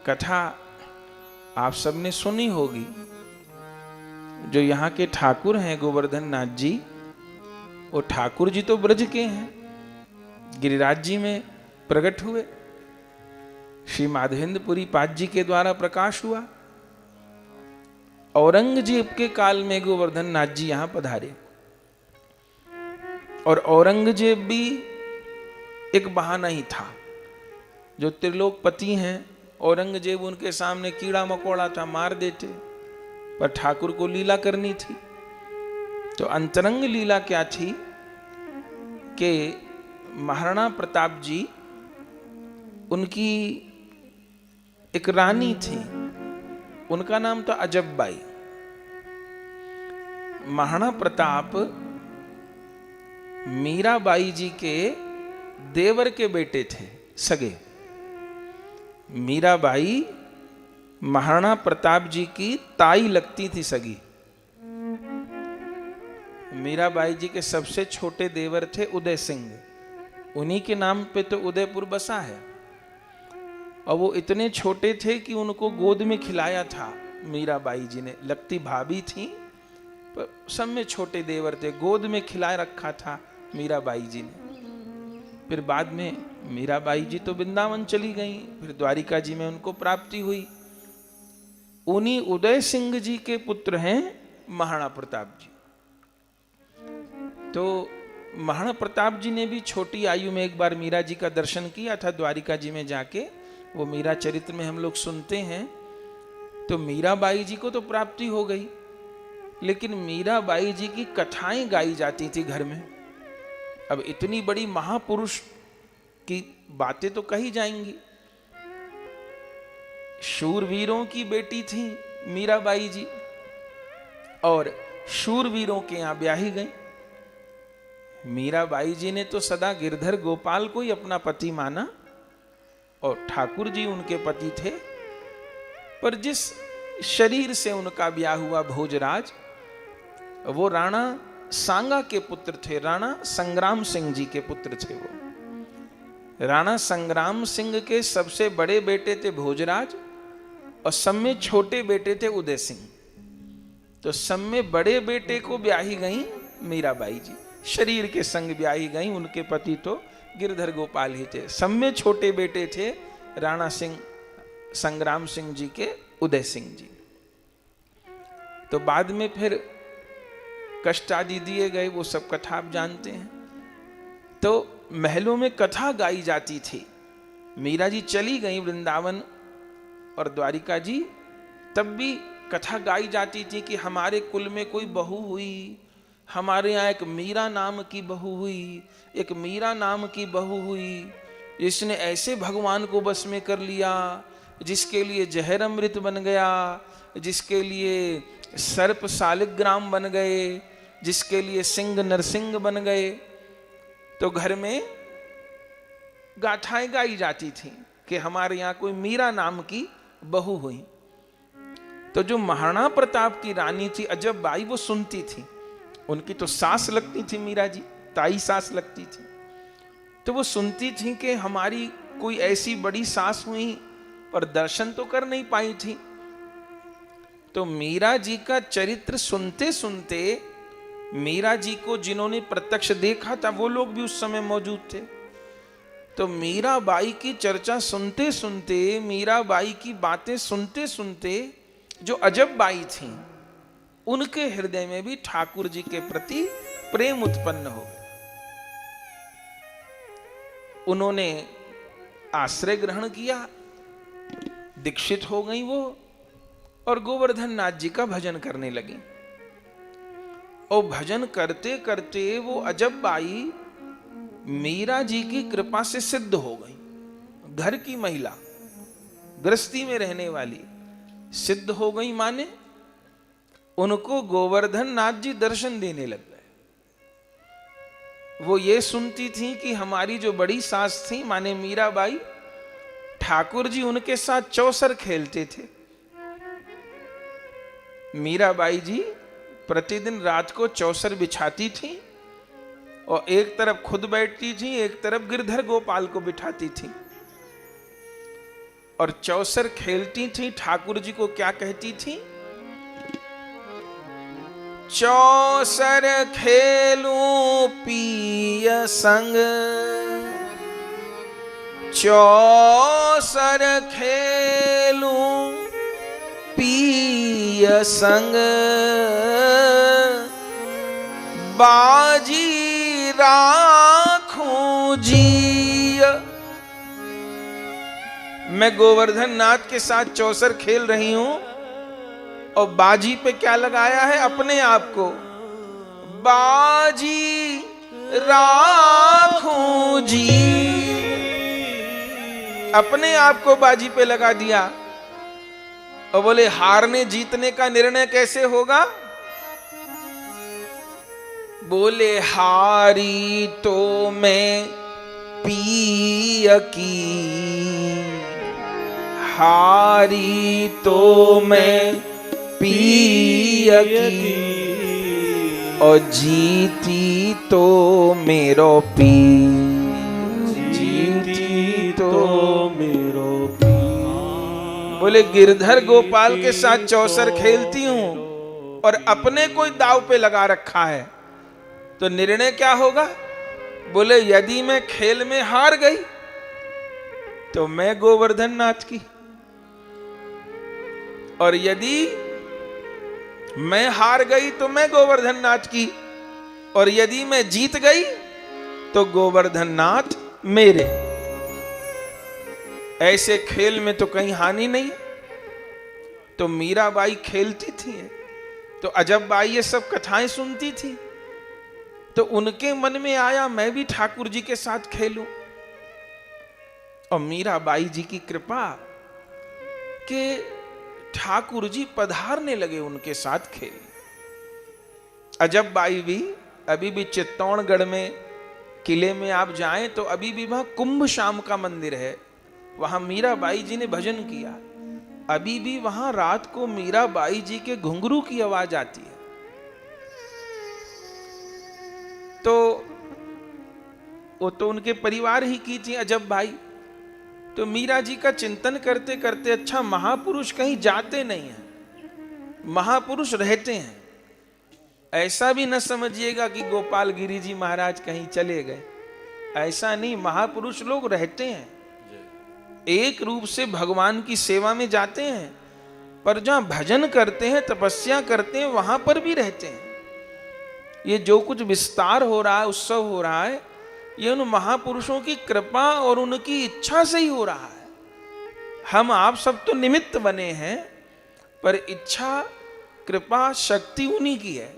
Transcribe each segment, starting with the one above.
कथा आप सबने सुनी होगी। जो यहाँ के ठाकुर हैं गोवर्धन नाथ जी, वो ठाकुर जी तो ब्रज के हैं, गिरिराज जी में प्रकट हुए, श्री माधवेंद्रपुरी पाद जी के द्वारा प्रकाश हुआ। औरंगजेब के काल में गोवर्धन नाथ जी यहां पधारे, और औरंगजेब भी एक बहाना ही था। जो त्रिलोकपति हैं, औरंगजेब उनके सामने कीड़ा मकोड़ा था, मार देते, पर ठाकुर को लीला करनी थी। तो अंतरंग लीला क्या थी कि महाराणा प्रताप जी, उनकी एक रानी थी, उनका नाम था अजबबाई। महाराणा प्रताप मीराबाई जी के देवर के बेटे थे, सगे। मीराबाई महाराणा प्रताप जी की ताई लगती थी, सगी। मीराबाई जी के सबसे छोटे देवर थे उदय सिंह, उन्हीं के नाम पे तो उदयपुर बसा है। और वो इतने छोटे थे कि उनको गोद में खिलाया था मीराबाई जी ने, लगती भाभी थी पर सब में छोटे देवर थे, गोद में खिला रखा था मीराबाई जी ने। फिर बाद में मीराबाई जी तो वृंदावन चली गई, फिर द्वारिका जी में उनको प्राप्ति हुई। उन्हीं उदय सिंह जी के पुत्र हैं महाराणा प्रताप जी। तो महाराणा प्रताप जी ने भी छोटी आयु में एक बार मीरा जी का दर्शन किया था द्वारिका जी में जाके, वो मीरा चरित्र में हम लोग सुनते हैं। तो मीराबाई जी को तो प्राप्ति हो गई, लेकिन मीराबाई जी की कथाएं गाई जाती थी घर में। अब इतनी बड़ी महापुरुष की बातें तो कही जाएंगी। शूरवीरों की बेटी थी मीराबाई जी, और शूरवीरों के यहां ब्याही गई। मीराबाई जी ने तो सदा गिरधर गोपाल को ही अपना पति माना, और ठाकुर जी उनके पति थे। पर जिस शरीर से उनका ब्याह हुआ भोजराज, वो राणा सांगा के पुत्र थे, राणा संग्राम सिंह जी के पुत्र थे। वो राणा संग्राम सिंह के सबसे बड़े बेटे थे भोजराज, और सब में छोटे बेटे थे उदय सिंह। तो सब में बड़े बेटे को ब्याही गई मीराबाई जी, शरीर के संग ब्याही गई, उनके पति तो गिरधर गोपाल ही थे। सब में छोटे बेटे थे राणा सिंह संग्राम सिंह जी के उदय सिंह जी। तो बाद में फिर कष्ट आदि दिए गए, वो सब कथा आप जानते हैं। तो महलों में कथा गाई जाती थी। मीरा जी चली गई वृंदावन और द्वारिका जी, तब भी कथा गाई जाती थी कि हमारे कुल में कोई बहू हुई, हमारे यहाँ एक मीरा नाम की बहू हुई, एक मीरा नाम की बहू हुई, जिसने ऐसे भगवान को बस में कर लिया, जिसके लिए जहर अमृत बन गया, जिसके लिए सर्प शालिग्राम बन गए, जिसके लिए सिंह नरसिंह बन गए। तो घर में गाथाएं गाई जाती थी कि हमारे यहाँ कोई मीरा नाम की बहू हुई। तो जो महाराणा प्रताप की रानी थी अजबबाई, वो सुनती थी। उनकी तो सास लगती थी मीरा जी, ताई सास लगती थी। तो वो सुनती थी कि हमारी कोई ऐसी बड़ी सास हुई, पर दर्शन तो कर नहीं पाई थी। तो मीरा जी का चरित्र सुनते सुनते, मीरा जी को जिन्होंने प्रत्यक्ष देखा था वो लोग भी उस समय मौजूद थे। तो मीराबाई की चर्चा सुनते सुनते, मीराबाई की बातें सुनते सुनते, जो अजबबाई थी, उनके हृदय में भी ठाकुर जी के प्रति प्रेम उत्पन्न हो गया। उन्होंने आश्रय ग्रहण किया, दीक्षित हो गई वो, और गोवर्धन नाथ जी का भजन करने लगी। और भजन करते करते वो अजबबाई मीरा जी की कृपा से सिद्ध हो गई। घर की महिला, गृहस्थी में रहने वाली सिद्ध हो गई, माने उनको गोवर्धन नाथ जी दर्शन देने लग गए। वो ये सुनती थी कि हमारी जो बड़ी सास थी माने मीराबाई, ठाकुर जी उनके साथ चौसर खेलते थे। मीराबाई जी प्रतिदिन रात को चौसर बिछाती थी, और एक तरफ खुद बैठती थी, एक तरफ गिरधर गोपाल को बिठाती थी। और चौसर खेलती थी, ठाकुर जी को क्या कहती थी? चौसर खेलूं पिय संग, चौसर खेलूं पिय संग, बाजी राखूं जी। मैं गोवर्धन नाथ के साथ चौसर खेल रही हूं और बाजी पे क्या लगाया है? अपने आप को। बाजी राखूं जी, अपने आप को बाजी पे लगा दिया। और बोले हारने जीतने का निर्णय कैसे होगा? बोले हारी तो मैं पिय की, हारी तो मैं पिय की, और जीती तो मेरो पी, जीती तो मेरो पी। बोले गिरधर गोपाल के साथ चौसर खेलती हूं और अपने कोई दाव पे लगा रखा है, तो निर्णय क्या होगा? बोले यदि मैं खेल में हार गई तो मैं गोवर्धन नाथ की, और यदि मैं हार गई तो मैं गोवर्धन नाथ की, और यदि मैं जीत गई तो गोवर्धन नाथ मेरे। ऐसे खेल में तो कहीं हानि नहीं। तो मीराबाई खेलती थी, तो अजब बाई ये सब कथाएं सुनती थी, तो उनके मन में आया मैं भी ठाकुर जी के साथ खेलूं। और मीराबाई जी की कृपा कि ठाकुर जी पधारने लगे उनके साथ खेल। अजब बाई भी अभी भी चित्तौड़गढ़ में किले में आप जाएं तो अभी भी वहां कुंभ श्याम का मंदिर है, वहां मीराबाई जी ने भजन किया। अभी भी वहां रात को मीराबाई जी के घुंघरू की आवाज आती है। तो वो तो उनके परिवार ही की थी अजब भाई। तो मीरा जी का चिंतन करते करते, अच्छा महापुरुष कहीं जाते नहीं हैं, महापुरुष रहते हैं। ऐसा भी न समझिएगा कि गोपाल गिरी जी महाराज कहीं चले गए, ऐसा नहीं। महापुरुष लोग रहते हैं, एक रूप से भगवान की सेवा में जाते हैं, पर जहां भजन करते हैं, तपस्या करते हैं, वहां पर भी रहते हैं। ये जो कुछ विस्तार हो रहा है, उत्सव हो रहा है, ये उन महापुरुषों की कृपा और उनकी इच्छा से ही हो रहा है। हम आप सब तो निमित्त बने हैं, पर इच्छा कृपा शक्ति उन्हीं की है।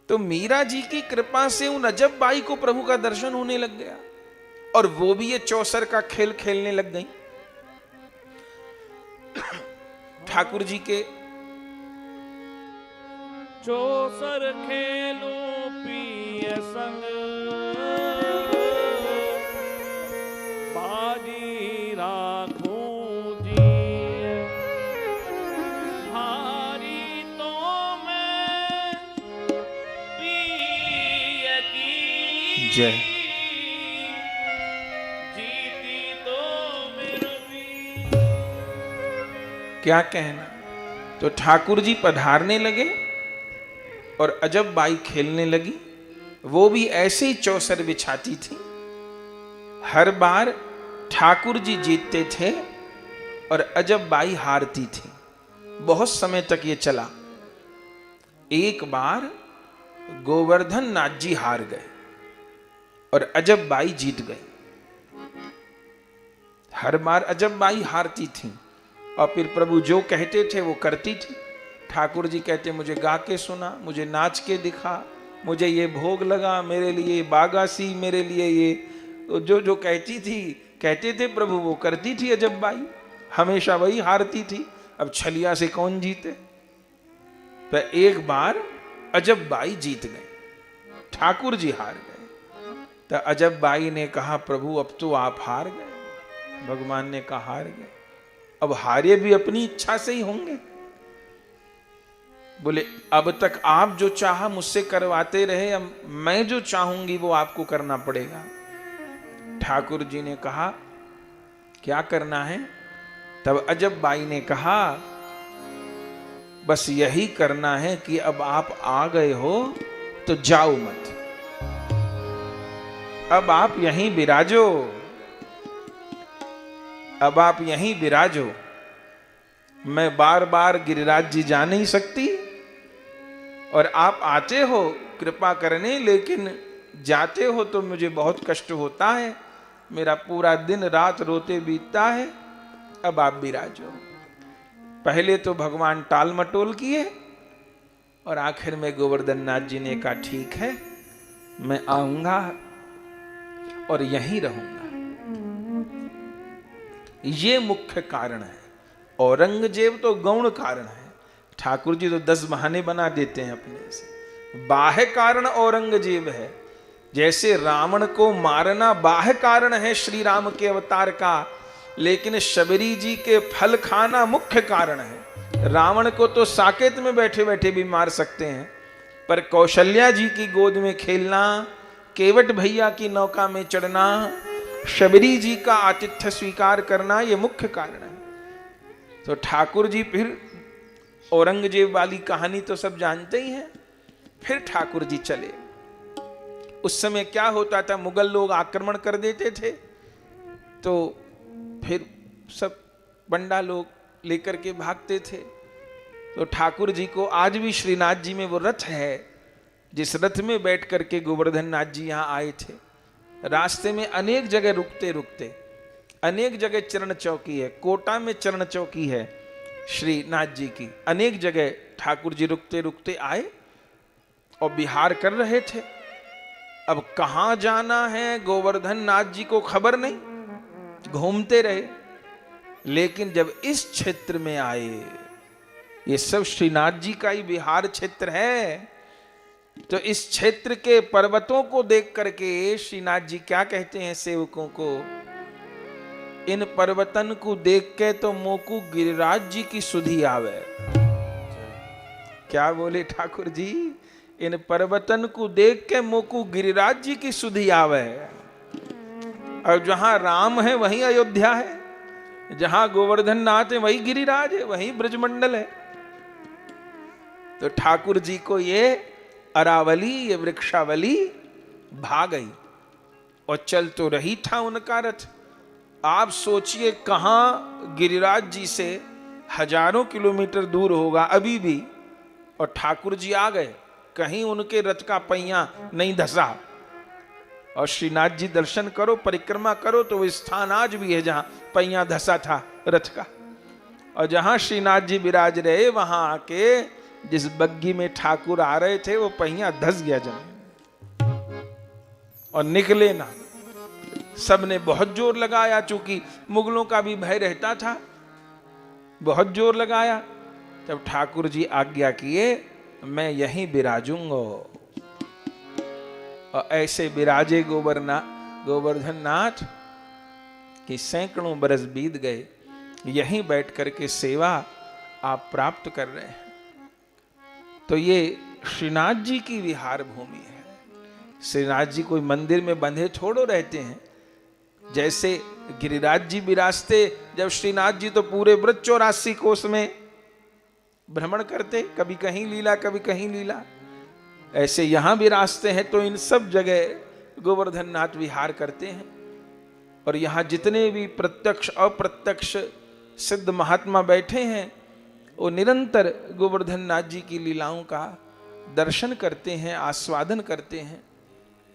तो मीरा जी की कृपा से उन अजब बाई को प्रभु का दर्शन होने लग गया, और वो भी ये चौसर का खेल खेलने लग गई। ठाकुर जी के चौसर खेलो पिय संग, बाजी राखूं जी, हारी तो मैं पिय की, जय, जीती तो मेरो पी। क्या कहना। तो ठाकुर जी पधारने लगे और अजब बाई खेलने लगी। वो भी ऐसे ही चौसर बिछाती थी। हर बार ठाकुर जी जीतते थे और अजब बाई हारती थी। बहुत समय तक ये चला। एक बार गोवर्धन नाथ जी हार गए और अजब बाई जीत गई। हर बार अजब बाई हारती थी और फिर प्रभु जो कहते थे वो करती थी। ठाकुर जी कहते मुझे गा के सुना, मुझे नाच के दिखा, मुझे ये भोग लगा, मेरे लिए बागासी, मेरे लिए ये, तो जो कहती थी, कहते थे प्रभु वो करती थी अजब बाई। हमेशा वही हारती थी। अब छलिया से कौन जीते। तो एक बार अजब बाई जीत गए, ठाकुर जी हार गए। तो अजब बाई ने कहा प्रभु अब तो आप हार गए। भगवान ने कहा हार गए, अब हारे भी अपनी इच्छा से ही होंगे। बोले अब तक आप जो चाहा मुझसे करवाते रहे, अब मैं जो चाहूंगी वो आपको करना पड़ेगा। ठाकुर जी ने कहा क्या करना है? तब अजब बाई ने कहा, बस यही करना है कि अब आप आ गए हो तो जाओ मत, अब आप यहीं विराजो, अब आप यहीं विराजो। मैं बार बार गिरिराज जी जा नहीं सकती और आप आते हो कृपा करने, लेकिन जाते हो तो मुझे बहुत कष्ट होता है, मेरा पूरा दिन रात रोते बीतता है, अब आप विराजो। पहले तो भगवान टाल मटोल किए और आखिर में गोवर्धन नाथ जी ने कहा ठीक है, मैं आऊंगा और यहीं रहूंगा। ये मुख्य कारण है। औरंगजेब तो गौण कारण है, ठाकुर जी तो 10 बहाने बना देते हैं अपने से। बाह्य कारण औरंगजेब है, जैसे रावण को मारना बाह्य कारण है श्री राम के अवतार का, लेकिन शबरी जी के फल खाना मुख्य कारण है। रावण को तो साकेत में बैठे बैठे भी मार सकते हैं, पर कौशल्या जी की गोद में खेलना, केवट भैया की नौका में चढ़ना, शबरी जी का आतिथ्य स्वीकार करना, यह मुख्य कारण है। तो ठाकुर जी फिर औरंगजेब वाली कहानी तो सब जानते ही हैं। फिर ठाकुर जी चले। उस समय क्या होता था, मुगल लोग आक्रमण कर देते थे तो फिर सब बंडा लोग लेकर के भागते थे। तो ठाकुर जी को आज भी श्रीनाथ जी में वो रथ है, जिस रथ में बैठ करके गोवर्धन नाथ जी यहाँ आए थे। रास्ते में अनेक जगह रुकते रुकते, अनेक जगह चरण चौकी है, कोटा में चरण चौकी है श्री नाथ जी की, अनेक जगह ठाकुर जी रुकते रुकते आए और विहार कर रहे थे। अब कहां जाना है गोवर्धन नाथ जी को खबर नहीं, घूमते रहे। लेकिन जब इस क्षेत्र में आए, ये सब श्रीनाथ जी का ही विहार क्षेत्र है, तो इस क्षेत्र के पर्वतों को देख करके श्रीनाथ जी क्या कहते हैं सेवकों को, इन पर्वतन को देख के तो मोकू गिरिराज जी की सुधि आवे। क्या बोले ठाकुर जी? इन पर्वतन को देख के मोकू गिरिराज जी की सुधि आवे। और जहां राम है वहीं अयोध्या है, जहां गोवर्धन नाथ है वहीं गिरिराज है, वहीं ब्रजमंडल है। तो ठाकुर जी को ये अरावली, ये वृक्षावली भा गई और चल तो रही था उनका रथ। आप सोचिए कहां गिरिराज जी से हजारों किलोमीटर दूर होगा अभी भी, और ठाकुर जी आ गए, कहीं उनके रथ का पहिया नहीं धसा। और श्रीनाथ जी दर्शन करो, परिक्रमा करो तो वो स्थान आज भी है जहां पहिया धसा था रथ का। और जहां श्रीनाथ जी विराज रहे, वहां आके जिस बग्गी में ठाकुर आ रहे थे वो पहिया धस गया जमीन और निकले ना। सबने बहुत जोर लगाया, चूंकि मुगलों का भी भय रहता था, बहुत जोर लगाया। तब ठाकुर जी आज्ञा किए, मैं यहीं विराजूंगा। और ऐसे विराजे गोवर्धन नाथ कि सैकड़ों बरस बीत गए, यहीं बैठ करके सेवा आप प्राप्त कर रहे हैं। तो ये श्रीनाथ जी की विहार भूमि है। श्रीनाथ जी कोई मंदिर में बंधे थोड़ो रहते हैं। जैसे गिरिराज जी विराजते, जब श्रीनाथ जी तो पूरे ब्रज 84 कोस में भ्रमण करते, कभी कहीं लीला कभी कहीं लीला, ऐसे यहां विराजते हैं। तो इन सब जगह गोवर्धन नाथ विहार करते हैं। और यहां जितने भी प्रत्यक्ष अप्रत्यक्ष सिद्ध महात्मा बैठे हैं, वो निरंतर गोवर्धन नाथ जी की लीलाओं का दर्शन करते हैं, आस्वादन करते हैं।